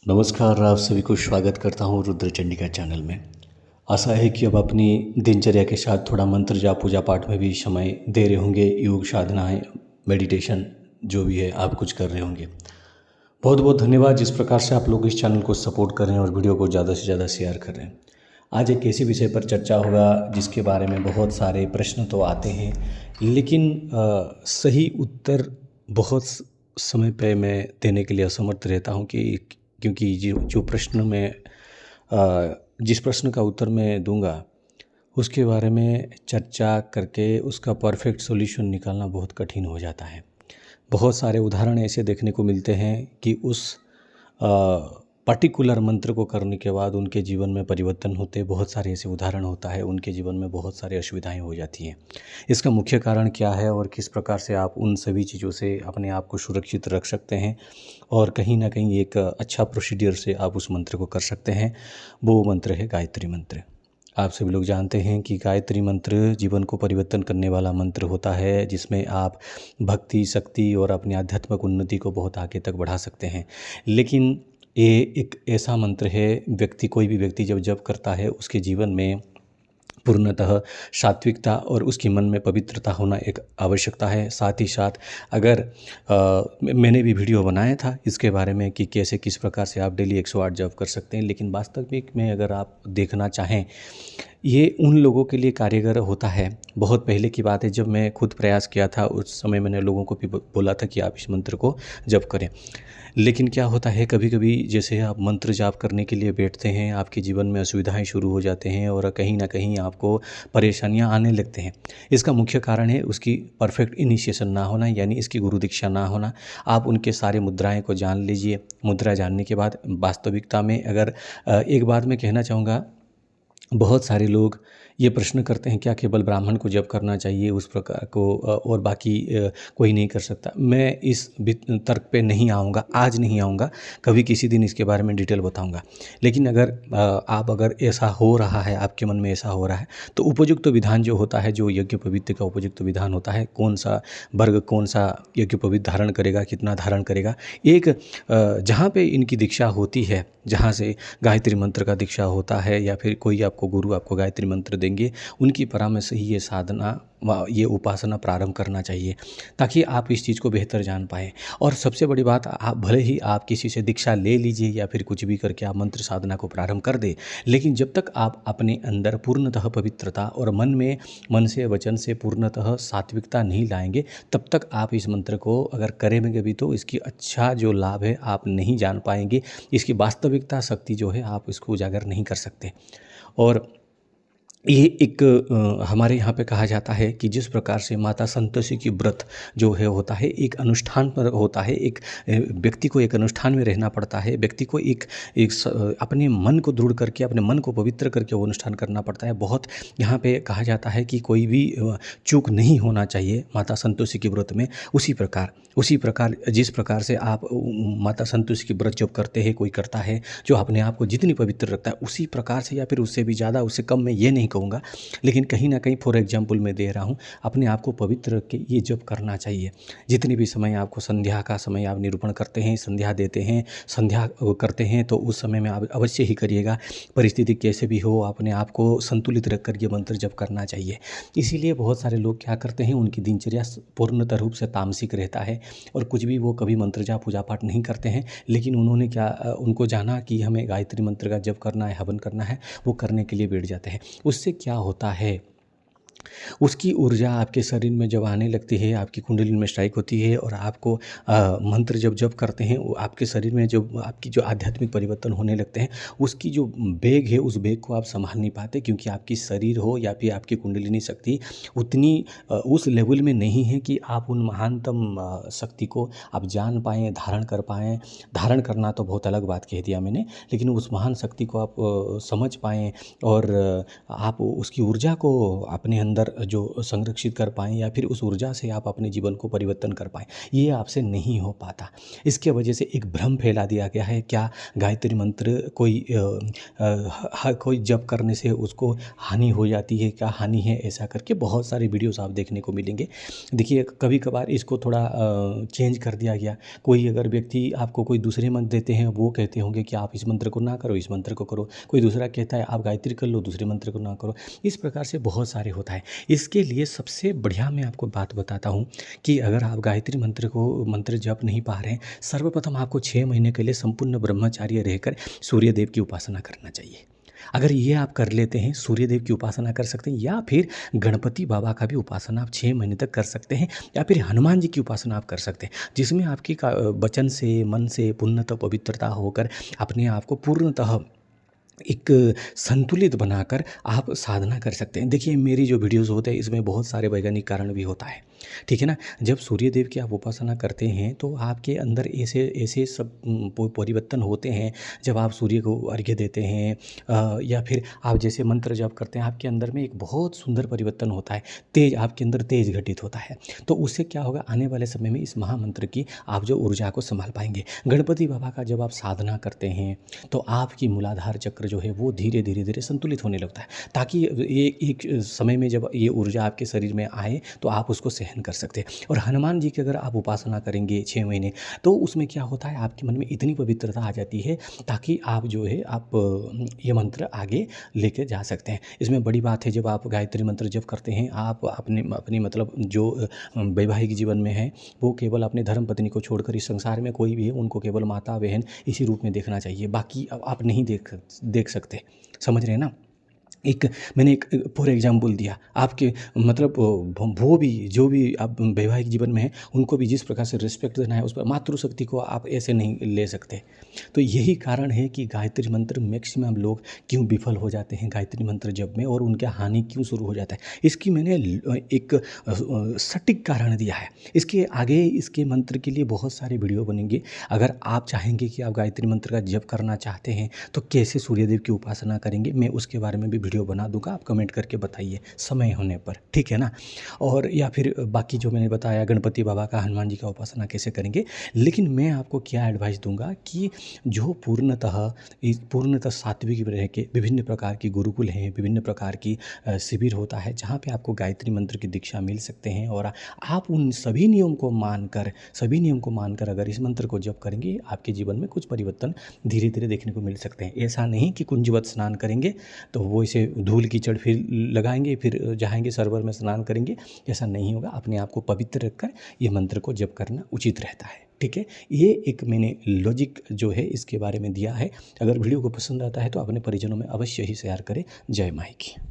नमस्कार, आप सभी को स्वागत करता हूँ रुद्र चंडिका चैनल में। आशा है कि अब अपनी दिनचर्या के साथ थोड़ा मंत्र जाप पूजा पाठ में भी समय दे रहे होंगे। योग साधनाएं, मेडिटेशन जो भी है आप कुछ कर रहे होंगे। बहुत बहुत धन्यवाद जिस प्रकार से आप लोग इस चैनल को सपोर्ट कर रहे हैं और वीडियो को ज़्यादा से ज़्यादा शेयर कर रहे हैं। आज एक ऐसे विषय पर चर्चा होगा जिसके बारे में बहुत सारे प्रश्न तो आते हैं, लेकिन सही उत्तर बहुत समय पे मैं देने के लिए असमर्थ रहता हूँ क्योंकि जो प्रश्न मैं जिस प्रश्न का उत्तर मैं दूंगा उसके बारे में चर्चा करके उसका परफेक्ट सॉल्यूशन निकालना बहुत कठिन हो जाता है। बहुत सारे उदाहरण ऐसे देखने को मिलते हैं कि उस पर्टिकुलर मंत्र को करने के बाद उनके जीवन में परिवर्तन होते। बहुत सारे ऐसे उदाहरण होता है, उनके जीवन में बहुत सारी असुविधाएं हो जाती हैं। इसका मुख्य कारण क्या है और किस प्रकार से आप उन सभी चीज़ों से अपने आप को सुरक्षित रख सकते हैं और कहीं ना कहीं एक अच्छा प्रोसीडियर से आप उस मंत्र को कर सकते हैं, वो मंत्र है गायत्री मंत्र। आप सभी लोग जानते हैं कि गायत्री मंत्र जीवन को परिवर्तन करने वाला मंत्र होता है, जिसमें आप भक्ति, शक्ति और अपनी आध्यात्मिक उन्नति को बहुत आगे तक बढ़ा सकते हैं। लेकिन ये एक ऐसा मंत्र है, कोई भी व्यक्ति जब जप करता है उसके जीवन में पूर्णतः सात्विकता और उसके मन में पवित्रता होना एक आवश्यकता है। साथ ही साथ अगर मैंने भी वीडियो बनाया था इसके बारे में कि कैसे किस प्रकार से आप डेली 108 जप कर सकते हैं, लेकिन वास्तविक में अगर आप देखना चाहें ये उन लोगों के लिए कारगर होता है। बहुत पहले की बात है, जब मैं खुद प्रयास किया था उस समय मैंने लोगों को भी बोला था कि आप इस मंत्र को जप करें। लेकिन क्या होता है, कभी कभी जैसे आप मंत्र जाप करने के लिए बैठते हैं, आपके जीवन में असुविधाएं शुरू हो जाते हैं और कहीं ना कहीं आपको परेशानियां आने लगते हैं। इसका मुख्य कारण है उसकी परफेक्ट इनिशिएशन ना होना, यानी इसकी गुरु दीक्षा ना होना। आप उनके सारे मुद्राएं को जान लीजिए। मुद्रा जानने के बाद वास्तविकता में अगर एक बात मैं कहना चाहूँगा, बहुत सारे लोग ये प्रश्न करते हैं क्या केवल ब्राह्मण को जप करना चाहिए उस प्रकार को और बाकी कोई नहीं कर सकता। मैं इस तर्क पे नहीं आऊँगा, आज नहीं आऊँगा, कभी किसी दिन इसके बारे में डिटेल बताऊँगा। लेकिन अगर ऐसा हो रहा है, आपके मन में ऐसा हो रहा है, तो उपयुक्त विधान जो होता है, जो यज्ञ पवित्र का उपयुक्त विधान होता है, कौन सा वर्ग कौन सा यज्ञ पवित्र धारण करेगा, कितना धारण करेगा, एक जहाँ पे इनकी दीक्षा होती है, जहाँ से गायत्री मंत्र का दीक्षा होता है या फिर कोई आपको गुरु आपको गायत्री मंत्र देंगे, उनकी परामर्श से ही ये साधना ये उपासना प्रारंभ करना चाहिए, ताकि आप इस चीज़ को बेहतर जान पाएँ। और सबसे बड़ी बात, आप भले ही आप किसी से दीक्षा ले लीजिए या फिर कुछ भी करके आप मंत्र साधना को प्रारंभ कर दें, लेकिन जब तक आप अपने अंदर पूर्णतः पवित्रता और मन से वचन से पूर्णतः सात्विकता नहीं लाएंगे, तब तक आप इस मंत्र को अगर करेंगे भी तो इसकी अच्छा जो लाभ है आप नहीं जान पाएंगे। इसकी वास्तविकता शक्ति जो है आप इसको उजागर नहीं कर सकते। और ये एक हमारे यहाँ पे कहा जाता है कि जिस प्रकार से माता संतोषी की व्रत जो है होता है एक अनुष्ठान पर होता है, एक व्यक्ति को एक अनुष्ठान में रहना पड़ता है, व्यक्ति को अपने मन को दृढ़ करके, अपने मन को पवित्र करके वो अनुष्ठान करना पड़ता है। बहुत यहाँ पे कहा जाता है कि कोई भी चूक नहीं होना चाहिए माता संतोषी की व्रत में। उसी प्रकार जिस प्रकार से आप माता संतोषी की व्रत जब करते हैं, कोई करता है जो अपने आप को जितनी पवित्र रखता है, उसी प्रकार से या फिर उससे भी ज़्यादा, उससे कम मैं ये नहीं कहूँगा, लेकिन कहीं ना कहीं फॉर एग्जांपल मैं दे रहा हूँ, अपने आप को पवित्र रख के ये जप करना चाहिए। जितनी भी समय आपको संध्या का समय आप निरूपण करते हैं, संध्या देते हैं, संध्या करते हैं, तो उस समय में आप अवश्य ही करिएगा। परिस्थिति कैसे भी हो, अपने आप को संतुलित रख कर ये मंत्र जप करना चाहिए। इसीलिए बहुत सारे लोग क्या करते हैं, उनकी दिनचर्या पूर्णतः रूप से तामसिक रहता है और कुछ भी वो कभी मंत्र जाप पूजा पाठ नहीं करते हैं, लेकिन उनको जाना कि हमें गायत्री मंत्र का जप करना है, हवन करना है, वो करने के लिए बैठ जाते हैं। उससे क्या होता है, उसकी ऊर्जा आपके शरीर में जब आने लगती है, आपकी कुंडली में स्ट्राइक होती है और आपको मंत्र जब जप करते हैं, वो आपके शरीर में जो आपकी जो आध्यात्मिक परिवर्तन होने लगते हैं, उसकी जो वेग है उस वेग को आप संभाल नहीं पाते, क्योंकि आपकी शरीर हो या फिर आपकी कुंडलिनी शक्ति उतनी उस लेवल में नहीं है कि आप उन महानतम शक्ति को आप जान पाएँ, धारण कर पाएँ। धारण करना तो बहुत अलग बात कह दिया मैंने, लेकिन उस महान शक्ति को आप समझ पाएँ और आप उसकी ऊर्जा को अपने अंदर जो संरक्षित कर पाएँ या फिर उस ऊर्जा से आप अपने जीवन को परिवर्तन कर पाएँ, ये आपसे नहीं हो पाता। इसके वजह से एक भ्रम फैला दिया गया है, क्या गायत्री मंत्र कोई जप करने से उसको हानि हो जाती है, क्या हानि है, ऐसा करके बहुत सारे वीडियोस आप देखने को मिलेंगे। देखिए, कभी कभार इसको थोड़ा चेंज कर दिया गया। कोई अगर व्यक्ति आपको कोई दूसरे मंत्र देते हैं, वो कहते होंगे कि आप इस मंत्र को ना करो, इस मंत्र को करो। कोई दूसरा कहता है आप गायत्री कर लो, दूसरे मंत्र को ना करो। इस प्रकार से बहुत सारे होता है। इसके लिए सबसे बढ़िया मैं आपको बात बताता हूँ कि अगर आप गायत्री मंत्र जप नहीं पा रहे हैं, सर्वप्रथम आपको 6 महीने के लिए संपूर्ण ब्रह्मचार्य रहकर सूर्य देव की उपासना करना चाहिए। अगर ये आप कर लेते हैं, सूर्य देव की उपासना कर सकते हैं, या फिर गणपति बाबा का भी उपासना आप 6 महीने तक कर सकते हैं, या फिर हनुमान जी की उपासना आप कर सकते हैं, जिसमें आपकी वचन से, मन से पुण्यतः पवित्रता होकर अपने आप को पूर्णतः एक संतुलित बनाकर आप साधना कर सकते हैं। देखिए, मेरी जो वीडियोस होते हैं इसमें बहुत सारे वैज्ञानिक कारण भी होता है, ठीक है ना। जब सूर्य देव की आप उपासना करते हैं तो आपके अंदर ऐसे ऐसे सब परिवर्तन होते हैं। जब आप सूर्य को अर्घ्य देते हैं या फिर आप जैसे मंत्र जप करते हैं, आपके अंदर में एक बहुत सुंदर परिवर्तन होता है, आपके अंदर तेज घटित होता है। तो उससे क्या होगा, आने वाले समय में इस महामंत्र की आप जो ऊर्जा को संभाल पाएंगे। गणपति बाबा का जब आप साधना करते हैं तो आपकी मूलाधार चक्र जो है वो धीरे धीरे धीरे संतुलित होने लगता है, ताकि ये एक समय में जब ये ऊर्जा आपके शरीर में आए तो आप उसको सहन कर सकते हैं। और हनुमान जी की अगर आप उपासना करेंगे 6 महीने, तो उसमें क्या होता है, आपके मन में इतनी पवित्रता आ जाती है ताकि आप जो है आप ये मंत्र आगे लेके जा सकते हैं। इसमें बड़ी बात है, जब आप गायत्री मंत्र जप करते हैं, आप अपनी मतलब जो वैवाहिक जीवन में है वो केवल अपने धर्म पत्नी को छोड़कर इस संसार में कोई भी है उनको केवल माता बहन इसी रूप में देखना चाहिए। बाकी आप नहीं देख सकते, समझ रहे हैं ना। मैंने एक फॉर एग्जाम्पल दिया आपके, मतलब वो भी जो भी आप वैवाहिक जीवन में हैं उनको भी जिस प्रकार से रिस्पेक्ट देना है, उस पर मातृशक्ति को आप ऐसे नहीं ले सकते। तो यही कारण है कि गायत्री मंत्र मैक्सिमम लोग क्यों विफल हो जाते हैं गायत्री मंत्र जप में, और उनका हानि क्यों शुरू हो जाता है। इसकी मैंने एक सटीक कारण दिया है। इसके आगे इसके मंत्र के लिए बहुत सारे वीडियो बनेंगे। अगर आप चाहेंगे कि आप गायत्री मंत्र का जप करना चाहते हैं तो कैसे सूर्यदेव की उपासना करेंगे, मैं उसके बारे में भी वीडियो बना दूंगा, आप कमेंट करके बताइए समय होने पर, ठीक है ना। और या फिर बाकी जो मैंने बताया गणपति बाबा का, हनुमान जी का उपासना कैसे करेंगे। लेकिन मैं आपको क्या एडवाइस दूंगा कि जो पूर्णतः सात्विक रह के विभिन्न प्रकार की गुरुकुल हैं, विभिन्न प्रकार की शिविर होता है जहाँ पे आपको गायत्री मंत्र की दीक्षा मिल सकते हैं, और आप उन सभी नियम को मानकर अगर इस मंत्र को जप करेंगे, आपके जीवन में कुछ परिवर्तन धीरे धीरे देखने को मिल सकते हैं। ऐसा नहीं कि कुंजवत स्नान करेंगे तो वो इसे धूल कीचड़ फिर लगाएंगे, फिर जाएंगे सरोवर में स्नान करेंगे, ऐसा नहीं होगा। अपने आप को पवित्र रखकर ये मंत्र को जप करना उचित रहता है, ठीक है। ये एक मैंने लॉजिक जो है इसके बारे में दिया है। अगर वीडियो को पसंद आता है तो अपने परिजनों में अवश्य ही शेयर करें। जय माई की।